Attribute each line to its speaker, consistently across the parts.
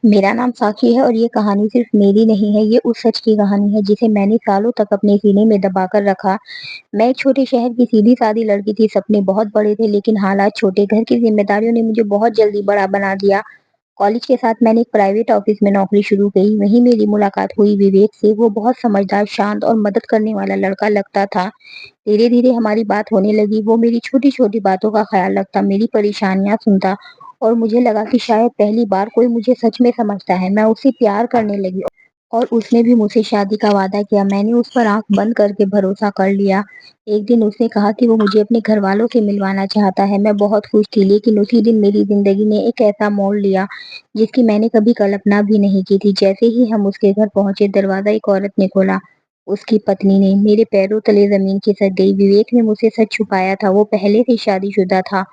Speaker 1: मेरा नाम साक्षी है और ये कहानी सिर्फ मेरी नहीं है, ये उस सच की कहानी है जिसे मैंने सालों तक अपने सीने में दबा कर रखा। मैं एक छोटे शहर की सीधी-सादी लड़की थी, सपने बहुत बड़े थे लेकिन हालात छोटे। घर की जिम्मेदारियों ने मुझे बहुत जल्दी बड़ा बना दिया। कॉलेज के साथ मैंने एक प्राइवेट ऑफिस में नौकरी शुरू की। वहीं मेरी मुलाकात हुई विवेक से। वो बहुत समझदार, शांत और मदद करने वाला लड़का लगता था। धीरे-धीरे हमारी बात होने लगी। वो मेरी छोटी-छोटी बातों का ख्याल रखता, मेरी परेशानियां सुनता और मुझे लगा कि शायद पहली बार कोई मुझे सच में समझता है। मैं उससे प्यार करने लगी और उसने भी मुझसे शादी का वादा किया। मैंने उस पर आंख बंद करके भरोसा कर लिया। एक दिन उसने कहा कि वो मुझे अपने घर वालों से मिलवाना चाहता है। मैं बहुत खुश थी, लेकिन उसी दिन मेरी जिंदगी ने एक ऐसा मोड़ लिया जिसकी मैंने कभी कल्पना भी नहीं की थी। जैसे ही हम उसके घर पहुंचे, दरवाजा एक औरत ने खोला। उसकी पत्नी ने। मेरे पैरों तले जमीन खिसक गई। विवेक ने मुझसे सच छुपाया था, वो पहले से शादीशुदा था।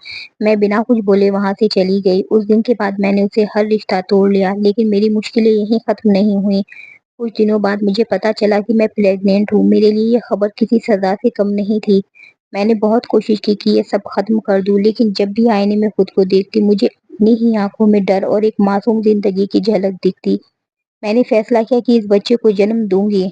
Speaker 1: मैं बिना कुछ बोले वहां से चली गई। उस दिन के बाद मैंने उसे हर रिश्ता तोड़ लिया, लेकिन मेरी मुश्किलें यहीं खत्म नहीं हुई। कुछ दिनों बाद मुझे पता चला कि मैं प्रेग्नेंट हूँ। मेरे लिए ये खबर किसी सजा से कम नहीं थी। मैंने बहुत कोशिश की कि ये सब खत्म कर दूं, लेकिन जब भी आईने में खुद को देखती, मुझे अपनी ही आंखों में डर और एक मासूम जिंदगी की झलक दिखती। मैंने फैसला किया कि इस बच्चे को जन्म दूंगी।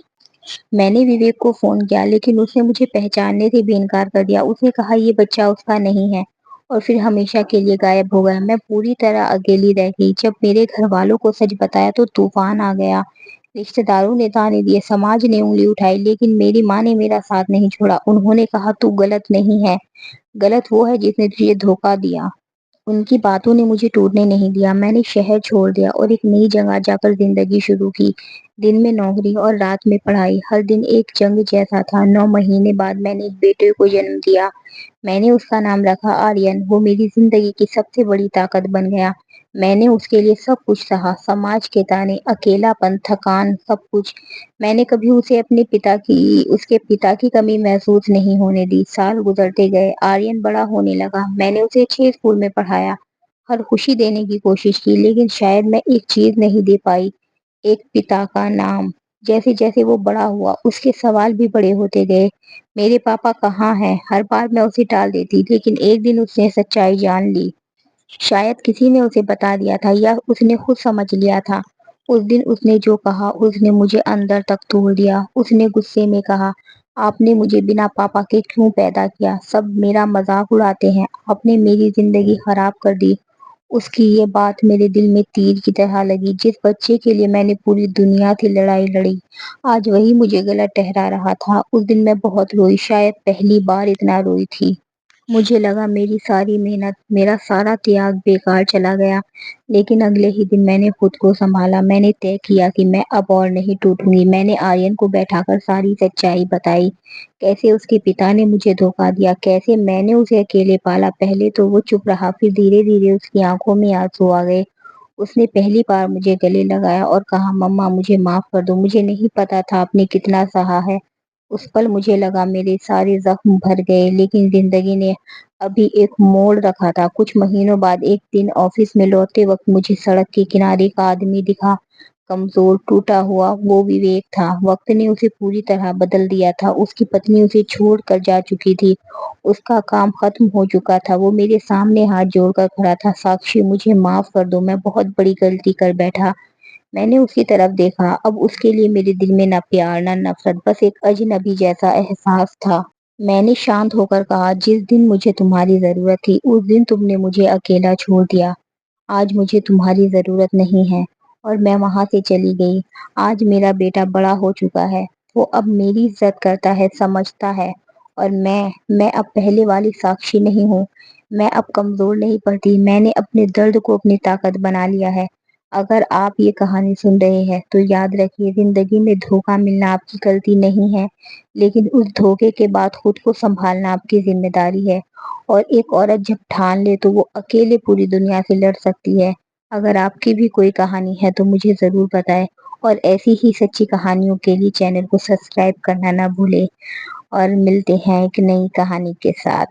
Speaker 1: मैंने विवेक को फोन किया, लेकिन उसने मुझे पहचानने से भी इनकार कर दिया। उसने कहा ये बच्चा उसका नहीं है और फिर हमेशा के लिए गायब हो गया। मैं पूरी तरह अकेली रह गई। जब मेरे घर वालों को सच बताया तो तूफान आ गया। रिश्तेदारों ने ताने दिए, समाज ने उंगली उठाई, लेकिन मेरी माँ ने मेरा साथ नहीं छोड़ा। उन्होंने कहा तू गलत नहीं है, गलत वो है जिसने तुझे धोखा दिया। उनकी बातों ने मुझे टूटने नहीं दिया। मैंने शहर छोड़ दिया और एक नई जगह जाकर जिंदगी शुरू की। दिन में नौकरी और रात में पढ़ाई। हर दिन एक जंग जैसा था। 9 महीने बाद मैंने एक बेटे को जन्म दिया। मैंने उसका नाम रखा आर्यन। वो मेरी जिंदगी की सबसे बड़ी ताकत बन गया। मैंने उसके लिए सब कुछ सहा, समाज के ताने, अकेलापन, थकान, सब कुछ। मैंने कभी उसे उसके पिता की कमी महसूस नहीं होने दी। साल गुजरते गए, आर्यन बड़ा होने लगा। मैंने उसे अच्छे स्कूल में पढ़ाया, हर खुशी देने की कोशिश की, लेकिन शायद मैं एक चीज नहीं दे पाई, एक पिता का नाम। जैसे जैसे वो बड़ा हुआ, उसके सवाल भी बड़े होते गए। मेरे पापा कहाँ हैं? हर बार मैं उसे टाल देती, लेकिन एक दिन उसने सच्चाई जान ली। शायद किसी ने उसे बता दिया था या उसने खुद समझ लिया था। उस दिन उसने जो कहा, उसने मुझे अंदर तक तोड़ दिया। उसने गुस्से में कहा, आपने मुझे बिना पापा के क्यों पैदा किया? सब मेरा मजाक उड़ाते हैं। आपने मेरी जिंदगी खराब कर दी। उसकी ये बात मेरे दिल में तीर की तरह लगी। जिस बच्चे के लिए मैंने पूरी दुनिया से लड़ाई लड़ी, आज वही मुझे गलत ठहरा रहा था। उस दिन मैं बहुत रोई, शायद पहली बार इतना रोई थी। मुझे लगा मेरी सारी मेहनत, मेरा सारा त्याग बेकार चला गया। लेकिन अगले ही दिन मैंने खुद को संभाला। मैंने तय किया कि मैं अब और नहीं टूटूंगी। मैंने आर्यन को बैठाकर सारी सच्चाई बताई। कैसे उसके पिता ने मुझे धोखा दिया, कैसे मैंने उसे अकेले पाला। पहले तो वो चुप रहा, फिर धीरे धीरे उसकी आंखों में आंसू आ गए। उसने पहली बार मुझे गले लगाया और कहा, मम्मा मुझे माफ कर दो, मुझे नहीं पता था आपने कितना सहा है। उस पल मुझे लगा मेरे सारे जख्म भर गए, लेकिन जिंदगी ने अभी एक मोड़ रखा था। कुछ महीनों बाद एक दिन ऑफिस में लौटते वक्त मुझे सड़क के किनारे एक आदमी दिखा, कमजोर, टूटा हुआ। वो विवेक था। वक्त ने उसे पूरी तरह बदल दिया था। उसकी पत्नी उसे छोड़ कर जा चुकी थी, उसका काम खत्म हो चुका था। वो मेरे सामने हाथ जोड़कर खड़ा था, साक्षी मुझे माफ कर दो, मैं बहुत बड़ी गलती कर बैठा। मैंने उसकी तरफ देखा। अब उसके लिए मेरे दिल में न प्यार न नफरत, बस एक अजनबी जैसा एहसास था। मैंने शांत होकर कहा, जिस दिन मुझे तुम्हारी जरूरत थी उस दिन तुमने मुझे अकेला छोड़ दिया। आज मुझे तुम्हारी जरूरत नहीं है। और मैं वहां से चली गई। आज मेरा बेटा बड़ा हो चुका है। वो अब मेरी इज्जत करता है, समझता है। और मैं अब पहले वाली साक्षी नहीं हूँ। मैं अब कमजोर नहीं पड़ती। मैंने अपने दर्द को अपनी ताकत बना लिया है। अगर आप ये कहानी सुन रहे हैं तो याद रखिए, जिंदगी में धोखा मिलना आपकी गलती नहीं है, लेकिन उस धोखे के बाद खुद को संभालना आपकी जिम्मेदारी है। और एक औरत जब ठान ले तो वो अकेले पूरी दुनिया से लड़ सकती है। अगर आपकी भी कोई कहानी है तो मुझे जरूर बताएं। और ऐसी ही सच्ची कहानियों के लिए चैनल को सब्सक्राइब करना ना भूले। और मिलते हैं एक नई कहानी के साथ।